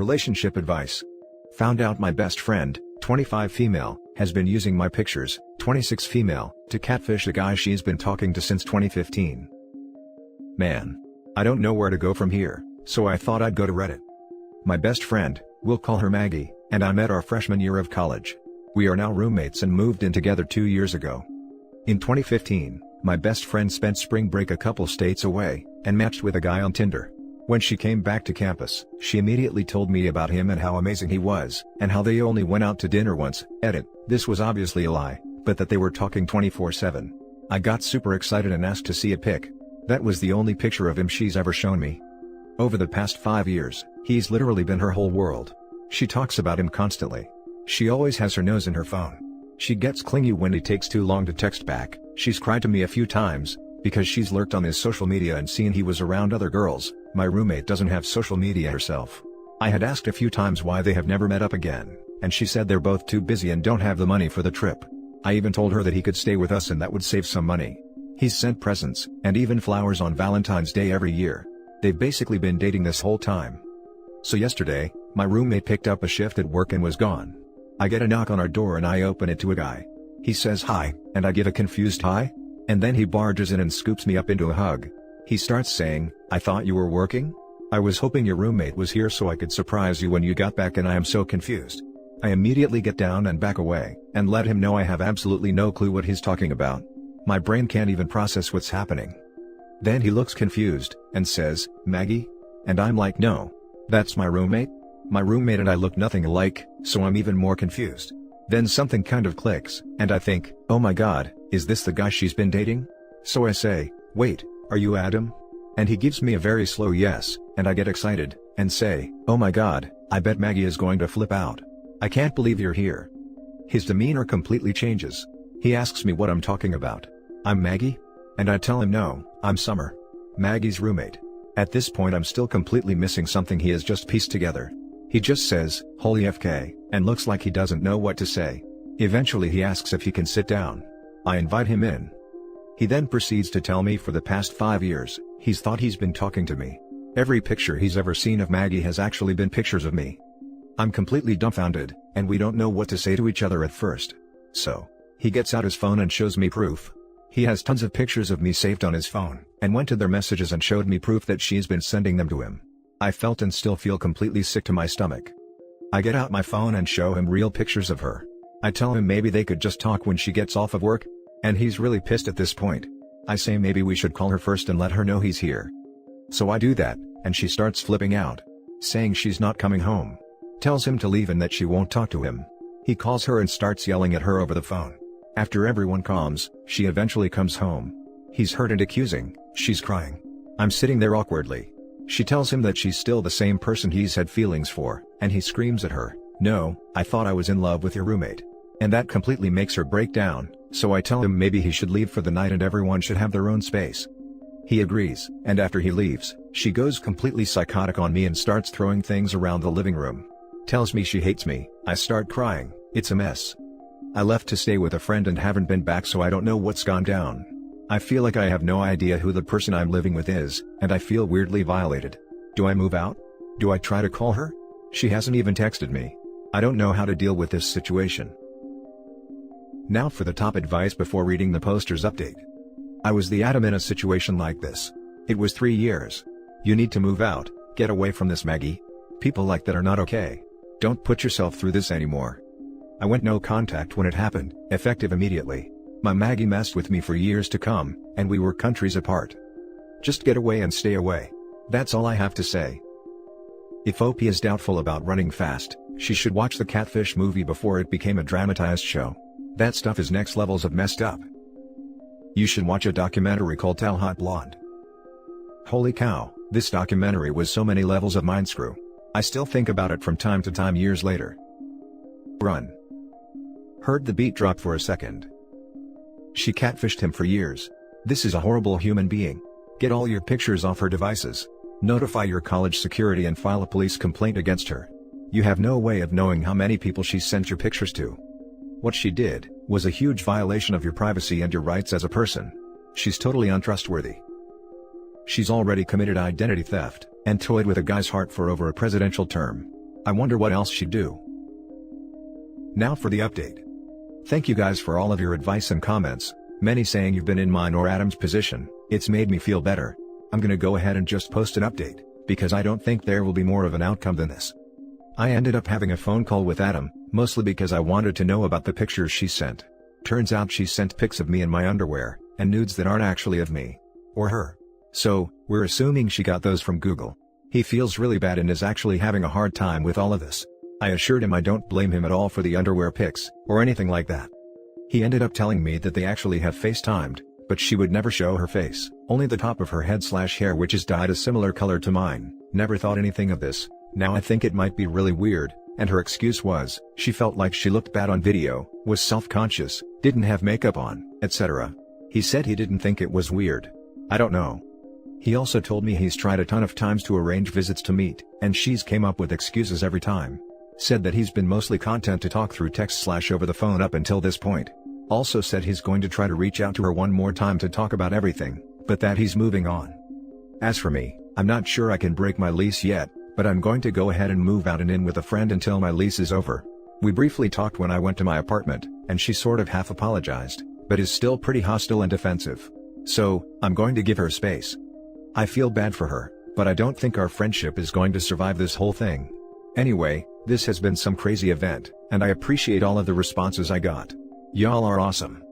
Relationship advice. Found out my best friend, 25 female, has been using my pictures, 26 female, to catfish a guy she's been talking to since 2015. Man. I don't know where to go from here, so I thought I'd go to Reddit. My best friend, we'll call her Maggie, and I met our freshman year of college. We are now roommates and moved in together 2 years ago. In 2015, my best friend spent spring break a couple states away, and matched with a guy on Tinder. When she came back to campus, she immediately told me about him and how amazing he was, and how they only went out to dinner once. This was obviously a lie, but that they were talking 24/7. I got super excited and asked to see a pic. That was the only picture of him she's ever shown me. Over the past 5 years, he's literally been her whole world. She talks about him constantly. She always has her nose in her phone. She gets clingy when he takes too long to text back. She's cried to me a few times, because she's lurked on his social media and seen he was around other girls. My roommate doesn't have social media herself. I had asked a few times why they have never met up again, and she said they're both too busy and don't have the money for the trip. I even told her that he could stay with us and that would save some money. He's sent presents, and even flowers on Valentine's Day every year. They've basically been dating this whole time. So yesterday, my roommate picked up a shift at work and was gone. I get a knock on our door and I open it to a guy. He says hi, and I give a confused hi? And then he barges in and scoops me up into a hug. He starts saying, "I thought you were working? I was hoping your roommate was here so I could surprise you when you got back and I am so confused." I immediately get down and back away, and let him know I have absolutely no clue what he's talking about. My brain can't even process what's happening. Then he looks confused, and says, "Maggie?" And I'm like, "No. That's my roommate?" My roommate and I look nothing alike, so I'm even more confused. Then something kind of clicks, and I think, oh my god, is this the guy she's been dating? So I say, "Wait, are you Adam?" And he gives me a very slow yes, and I get excited, and say, "Oh my god, I bet Maggie is going to flip out. I can't believe you're here." His demeanor completely changes. He asks me what I'm talking about. I'm Maggie? And I tell him no, I'm Summer, Maggie's roommate. At this point I'm still completely missing something he has just pieced together. He just says, "Holy FK," and looks like he doesn't know what to say. Eventually he asks if he can sit down. I invite him in. He then proceeds to tell me for the past 5 years, he's thought he's been talking to me. Every picture he's ever seen of Maggie has actually been pictures of me. I'm completely dumbfounded, and we don't know what to say to each other at first. So, he gets out his phone and shows me proof. He has tons of pictures of me saved on his phone, and went to their messages and showed me proof that she's been sending them to him. I felt and still feel completely sick to my stomach. I get out my phone and show him real pictures of her. I tell him maybe they could just talk when she gets off of work, and he's really pissed at this point. I say maybe we should call her first and let her know he's here. So I do that, and she starts flipping out, saying she's not coming home. Tells him to leave and that she won't talk to him. He calls her and starts yelling at her over the phone. After everyone calms, she eventually comes home. He's hurt and accusing, she's crying. I'm sitting there awkwardly. She tells him that she's still the same person he's had feelings for, and he screams at her, "No, I thought I was in love with your roommate." And that completely makes her break down, so I tell him maybe he should leave for the night and everyone should have their own space. He agrees, and after he leaves, she goes completely psychotic on me and starts throwing things around the living room. Tells me she hates me. I start crying. It's a mess. I left to stay with a friend and haven't been back, so I don't know what's gone down. I feel like I have no idea who the person I'm living with is, and I feel weirdly violated. Do I move out? Do I try to call her? She hasn't even texted me. I don't know how to deal with this situation. Now for the top advice before reading the poster's update. I was the Adam in a situation like this. It was 3 years. You need to move out, get away from this, Maggie. People like that are not okay. Don't put yourself through this anymore. I went no contact when it happened, effective immediately. My Maggie messed with me for years to come, and we were countries apart. Just get away and stay away. That's all I have to say. If OP is doubtful about running fast, she should watch the Catfish movie before it became a dramatized show. That stuff is next levels of messed up. You should watch a documentary called Tell Hot Blonde. Holy cow, this documentary was so many levels of mind screw. I still think about it from time to time years later. Run. Heard the beat drop for a second. She catfished him for years. This is a horrible human being. Get all your pictures off her devices. Notify your college security and file a police complaint against her. You have no way of knowing how many people she sent your pictures to. What she did was a huge violation of your privacy and your rights as a person. She's totally untrustworthy. She's already committed identity theft, and toyed with a guy's heart for over a presidential term. I wonder what else she'd do. Now for the update. Thank you guys for all of your advice and comments, many saying you've been in mine or Adam's position. It's made me feel better. I'm gonna go ahead and just post an update, because I don't think there will be more of an outcome than this. I ended up having a phone call with Adam, mostly because I wanted to know about the pictures she sent. Turns out she sent pics of me in my underwear, and nudes that aren't actually of me. Or her. So, we're assuming she got those from Google. He feels really bad and is actually having a hard time with all of this. I assured him I don't blame him at all for the underwear pics, or anything like that. He ended up telling me that they actually have FaceTimed, but she would never show her face, only the top of her head/hair, which is dyed a similar color to mine. Never thought anything of this. Now I think it might be really weird, and her excuse was, she felt like she looked bad on video, was self-conscious, didn't have makeup on, etc. He said he didn't think it was weird. I don't know. He also told me he's tried a ton of times to arrange visits to meet, and she's came up with excuses every time. Said that he's been mostly content to talk through text/over the phone up until this point. Also said he's going to try to reach out to her one more time to talk about everything, but that he's moving on. As for me, I'm not sure I can break my lease yet, but I'm going to go ahead and move out and in with a friend until my lease is over. We briefly talked when I went to my apartment, and she sort of half apologized, but is still pretty hostile and defensive. So, I'm going to give her space. I feel bad for her, but I don't think our friendship is going to survive this whole thing. Anyway, this has been some crazy event, and I appreciate all of the responses I got. Y'all are awesome.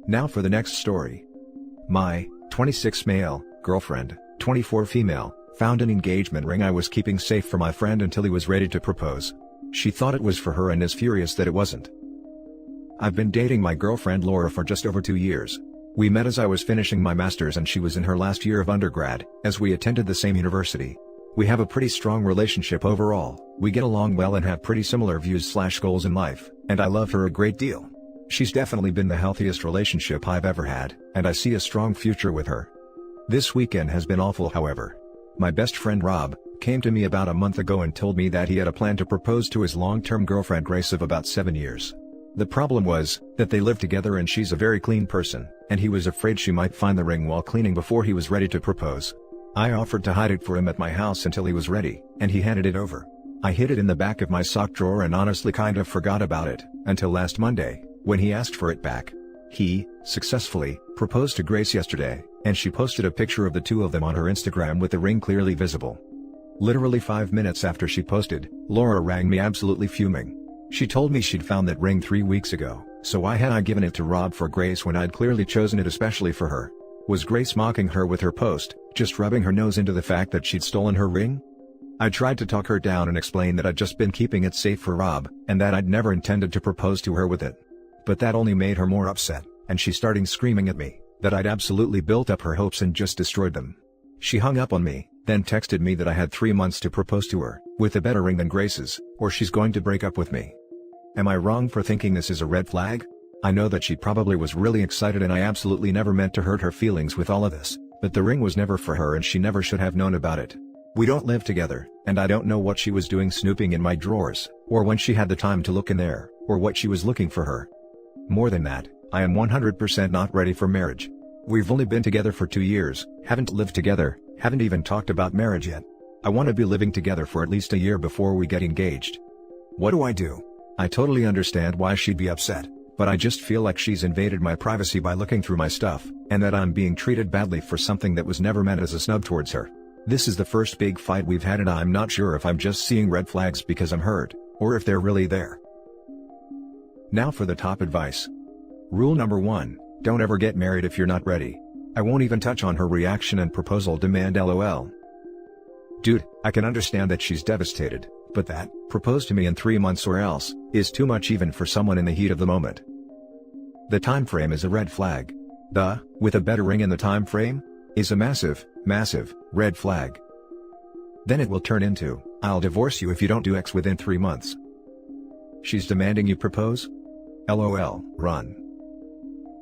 Now for the next story. My 26 male girlfriend, 24 female, found an engagement ring I was keeping safe for my friend until he was ready to propose. She thought it was for her and is furious that it wasn't. I've been dating my girlfriend Laura for just over 2 years. We met as I was finishing my master's and she was in her last year of undergrad, as we attended the same university. We have a pretty strong relationship overall, we get along well and have pretty similar views/goals in life, and I love her a great deal. She's definitely been the healthiest relationship I've ever had, and I see a strong future with her. This weekend has been awful, however. My best friend Rob came to me about a month ago and told me that he had a plan to propose to his long-term girlfriend Grace of about 7 years. The problem was that they live together and she's a very clean person, and he was afraid she might find the ring while cleaning before he was ready to propose. I offered to hide it for him at my house until he was ready, and he handed it over. I hid it in the back of my sock drawer and honestly kind of forgot about it, until last Monday, when he asked for it back. He, successfully, proposed to Grace yesterday, and she posted a picture of the two of them on her Instagram with the ring clearly visible. Literally 5 minutes after she posted, Laura rang me absolutely fuming. She told me she'd found that ring 3 weeks ago, so why had I given it to Rob for Grace when I'd clearly chosen it especially for her? Was Grace mocking her with her post, just rubbing her nose into the fact that she'd stolen her ring? I tried to talk her down and explain that I'd just been keeping it safe for Rob, and that I'd never intended to propose to her with it. But that only made her more upset, and she started screaming at me that I'd absolutely built up her hopes and just destroyed them. She hung up on me, then texted me that I had 3 months to propose to her, with a better ring than Grace's, or she's going to break up with me. Am I wrong for thinking this is a red flag? I know that she probably was really excited and I absolutely never meant to hurt her feelings with all of this, but the ring was never for her and she never should have known about it. We don't live together, and I don't know what she was doing snooping in my drawers, or when she had the time to look in there, or what she was looking for her. More than that, I am 100% not ready for marriage. We've only been together for 2 years, haven't lived together, haven't even talked about marriage yet. I want to be living together for at least a year before we get engaged. What do I do? I totally understand why she'd be upset, but I just feel like she's invaded my privacy by looking through my stuff, and that I'm being treated badly for something that was never meant as a snub towards her. This is the first big fight we've had and I'm not sure if I'm just seeing red flags because I'm hurt, or if they're really there. Now for the top advice. Rule number 1, don't ever get married if you're not ready. I won't even touch on her reaction and proposal demand LOL. Dude, I can understand that she's devastated, but that, propose to me in 3 months or else, is too much even for someone in the heat of the moment. The time frame is a red flag. With a better ring in the time frame, is a massive, massive, red flag. Then it will turn into, I'll divorce you if you don't do X within 3 months. She's demanding you propose? LOL, run.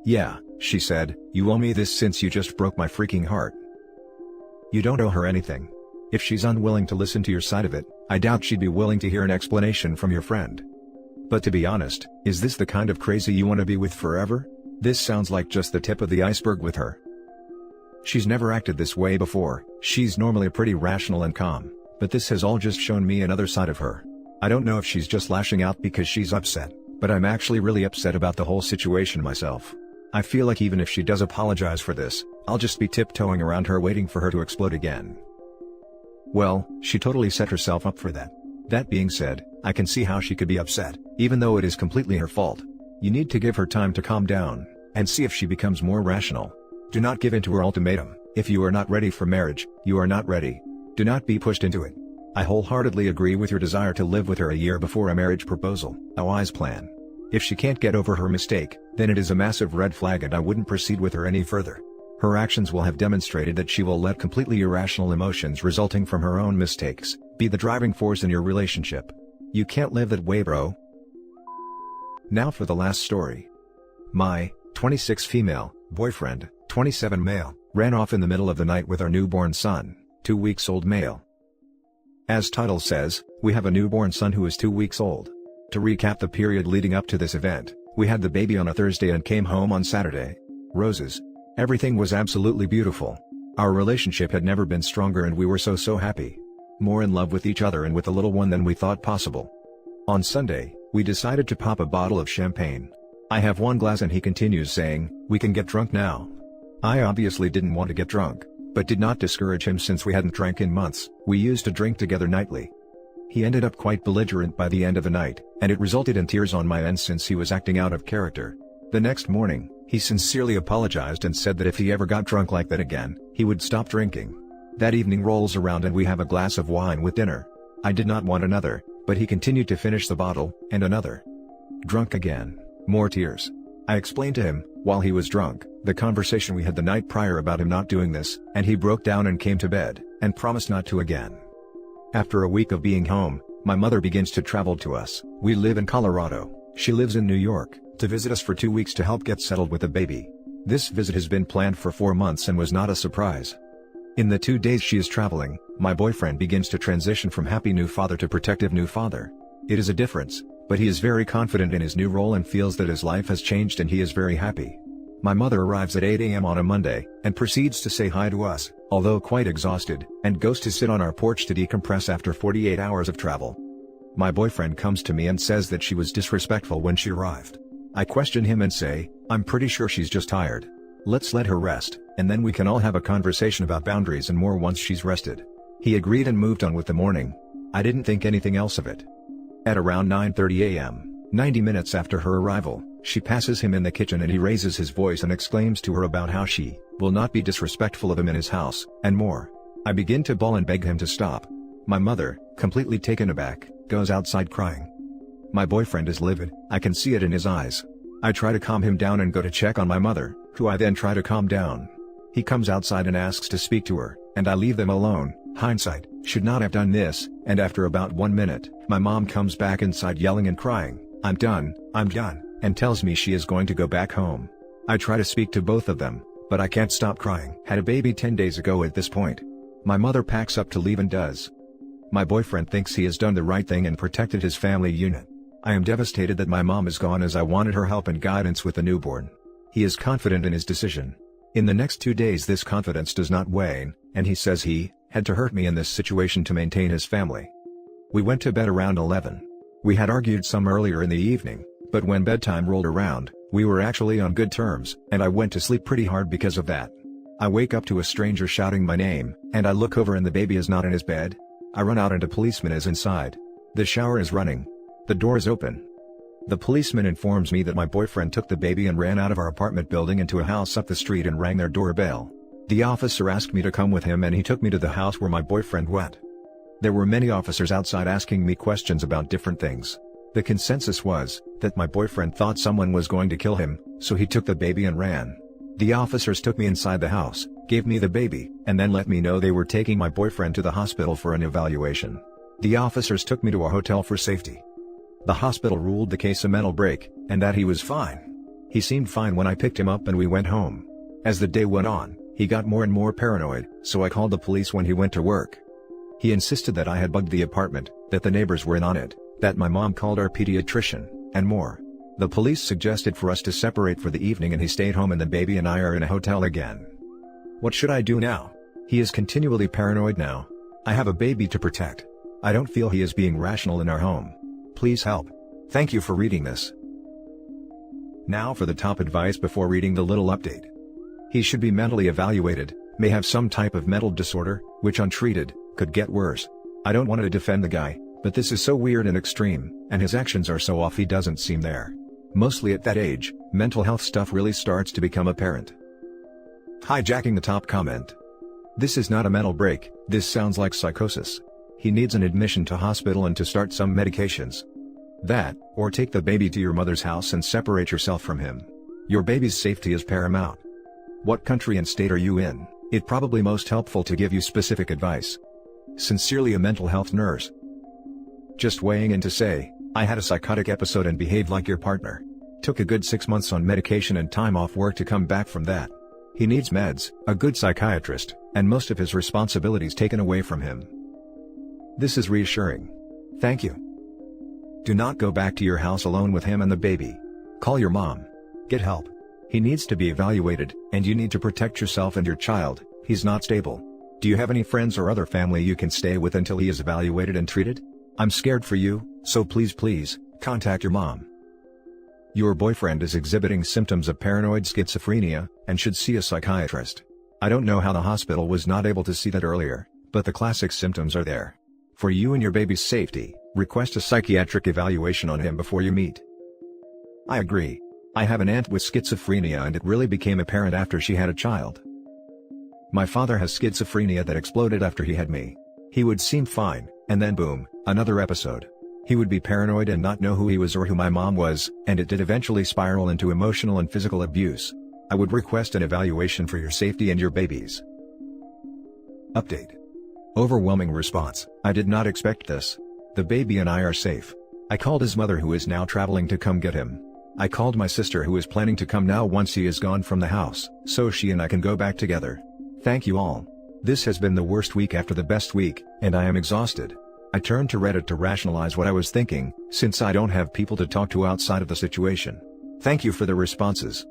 Yeah, she said, you owe me this since you just broke my freaking heart. You don't owe her anything. If she's unwilling to listen to your side of it, I doubt she'd be willing to hear an explanation from your friend. But to be honest, is this the kind of crazy you want to be with forever? This sounds like just the tip of the iceberg with her. She's never acted this way before, she's normally pretty rational and calm, But this has all just shown me another side of her. I don't know if she's just lashing out because she's upset, but I'm actually really upset about the whole situation myself. I feel like even if she does apologize for this, I'll just be tiptoeing around her waiting for her to explode again. Well, she totally set herself up for that. That being said, I can see how she could be upset, even though it is completely her fault. You need to give her time to calm down, and see if she becomes more rational. Do not give in to her ultimatum. If you are not ready for marriage, you are not ready. Do not be pushed into it. I wholeheartedly agree with your desire to live with her a year before a marriage proposal, a wise plan. If she can't get over her mistake, then it is a massive red flag and I wouldn't proceed with her any further. Her actions will have demonstrated that she will let completely irrational emotions resulting from her own mistakes be the driving force in your relationship. You can't live that way, bro. Now for the last story. My 26 female boyfriend, 27 male, ran off in the middle of the night with our newborn son, 2 weeks old male. As title says, we have a newborn son who is 2 weeks old. To recap the period leading up to this event, we had the baby on a Thursday and came home on Saturday. Roses. Everything was absolutely beautiful. Our relationship had never been stronger and we were so happy. More in love with each other and with the little one than we thought possible. On Sunday, we decided to pop a bottle of champagne. I have one glass and he continues saying, "We can get drunk now." I obviously didn't want to get drunk, but did not discourage him since we hadn't drank in months. We used to drink together nightly. He ended up quite belligerent by the end of the night, and it resulted in tears on my end since he was acting out of character. The next morning, he sincerely apologized and said that if he ever got drunk like that again, he would stop drinking. That evening rolls around and we have a glass of wine with dinner. I did not want another, but he continued to finish the bottle, and another. Drunk again. More tears. I explained to him, while he was drunk, the conversation we had the night prior about him not doing this, and he broke down and came to bed, and promised not to again. After a week of being home, my mother begins to travel to us. We live in Colorado, she lives in New York, to visit us for 2 weeks to help get settled with the baby. This visit has been planned for 4 months and was not a surprise. In the 2 days she is traveling, my boyfriend begins to transition from happy new father to protective new father. It is a difference, but he is very confident in his new role and feels that his life has changed and he is very happy. My mother arrives at 8 a.m. on a Monday, and proceeds to say hi to us, although quite exhausted, and goes to sit on our porch to decompress after 48 hours of travel. My boyfriend comes to me and says that she was disrespectful when she arrived. I question him and say, "I'm pretty sure she's just tired. Let's let her rest, and then we can all have a conversation about boundaries and more once she's rested." He agreed and moved on with the morning. I didn't think anything else of it. At around 9:30 a.m., 90 minutes after her arrival, she passes him in the kitchen and he raises his voice and exclaims to her about how she will not be disrespectful of him in his house, and more. I begin to bawl and beg him to stop. My mother, completely taken aback, goes outside crying. My boyfriend is livid, I can see it in his eyes. I try to calm him down and go to check on my mother, who I then try to calm down. He comes outside and asks to speak to her, and I leave them alone. Hindsight, should not have done this, and after about 1 minute, my mom comes back inside yelling and crying, I'm done," and tells me she is going to go back home. I try to speak to both of them, but I can't stop crying. Had a baby 10 days ago at this point. My mother packs up to leave and does. My boyfriend thinks he has done the right thing and protected his family unit. I am devastated that my mom is gone as I wanted her help and guidance with the newborn. He is confident in his decision. In the next 2 days this confidence does not wane, and he says he had to hurt me in this situation to maintain his family. We went to bed around 11. We had argued some earlier in the evening, but when bedtime rolled around, we were actually on good terms, and I went to sleep pretty hard because of that. I wake up to a stranger shouting my name, and I look over and the baby is not in his bed. I run out and a policeman is inside. The shower is running. The door is open. The policeman informs me that my boyfriend took the baby and ran out of our apartment building into a house up the street and rang their doorbell. The officer asked me to come with him and he took me to the house where my boyfriend went. There were many officers outside asking me questions about different things. The consensus was that my boyfriend thought someone was going to kill him, so he took the baby and ran. The officers took me inside the house, gave me the baby, and then let me know they were taking my boyfriend to the hospital for an evaluation. The officers took me to a hotel for safety. The hospital ruled the case a mental break, and that he was fine. He seemed fine when I picked him up and we went home. As the day went on, he got more and more paranoid, so I called the police when he went to work. He insisted that I had bugged the apartment, that the neighbors were in on it, that my mom called our pediatrician, and more. The police suggested for us to separate for the evening and he stayed home and the baby and I are in a hotel again. What should I do now? He is continually paranoid now. I have a baby to protect. I don't feel he is being rational in our home. Please help. Thank you for reading this. Now for the top advice before reading the little update. He should be mentally evaluated, may have some type of mental disorder, which untreated, could get worse. I don't want to defend the guy, but this is so weird and extreme, and his actions are so off he doesn't seem there. Mostly at that age, mental health stuff really starts to become apparent. Hijacking the top comment. This is not a mental break, this sounds like psychosis. He needs an admission to hospital and to start some medications. That, or take the baby to your mother's house and separate yourself from him. Your baby's safety is paramount. What country and state are you in? It probably most helpful to give you specific advice. Sincerely, a mental health nurse. Just weighing in to say, I had a psychotic episode and behaved like your partner. Took a good 6 months on medication and time off work to come back from that. He needs meds, a good psychiatrist, and most of his responsibilities taken away from him. This is reassuring. Thank you. Do not go back to your house alone with him and the baby. Call your mom. Get help. He needs to be evaluated, and you need to protect yourself and your child. He's not stable. Do you have any friends or other family you can stay with until he is evaluated and treated? I'm scared for you, so please, contact your mom. Your boyfriend is exhibiting symptoms of paranoid schizophrenia, and should see a psychiatrist. I don't know how the hospital was not able to see that earlier, but the classic symptoms are there. For you and your baby's safety, request a psychiatric evaluation on him before you meet. I agree. I have an aunt with schizophrenia and it really became apparent after she had a child. My father has schizophrenia that exploded after he had me. He would seem fine, and then boom, another episode. He would be paranoid and not know who he was or who my mom was, and it did eventually spiral into emotional and physical abuse. I would request an evaluation for your safety and your baby's. Update. Overwhelming response. I did not expect this. The baby and I are safe. I called his mother who is now traveling to come get him. I called my sister who is planning to come now once he is gone from the house, so she and I can go back together. Thank you all. This has been the worst week after the best week, and I am exhausted. I turned to Reddit to rationalize what I was thinking, since I don't have people to talk to outside of the situation. Thank you for the responses.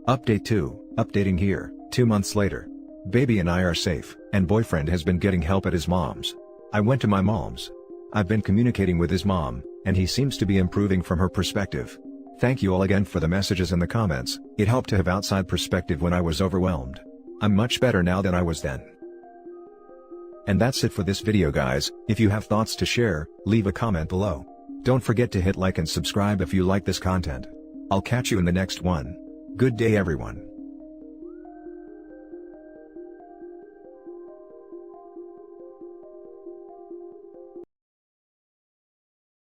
Update 2, updating here, 2 months later. Baby and I are safe, and boyfriend has been getting help at his mom's. I went to my mom's. I've been communicating with his mom, and he seems to be improving from her perspective. Thank you all again for the messages and the comments, it helped to have outside perspective when I was overwhelmed. I'm much better now than I was then. And that's it for this video guys. If you have thoughts to share, leave a comment below. Don't forget to hit like and subscribe if you like this content. I'll catch you in the next one. Good day everyone.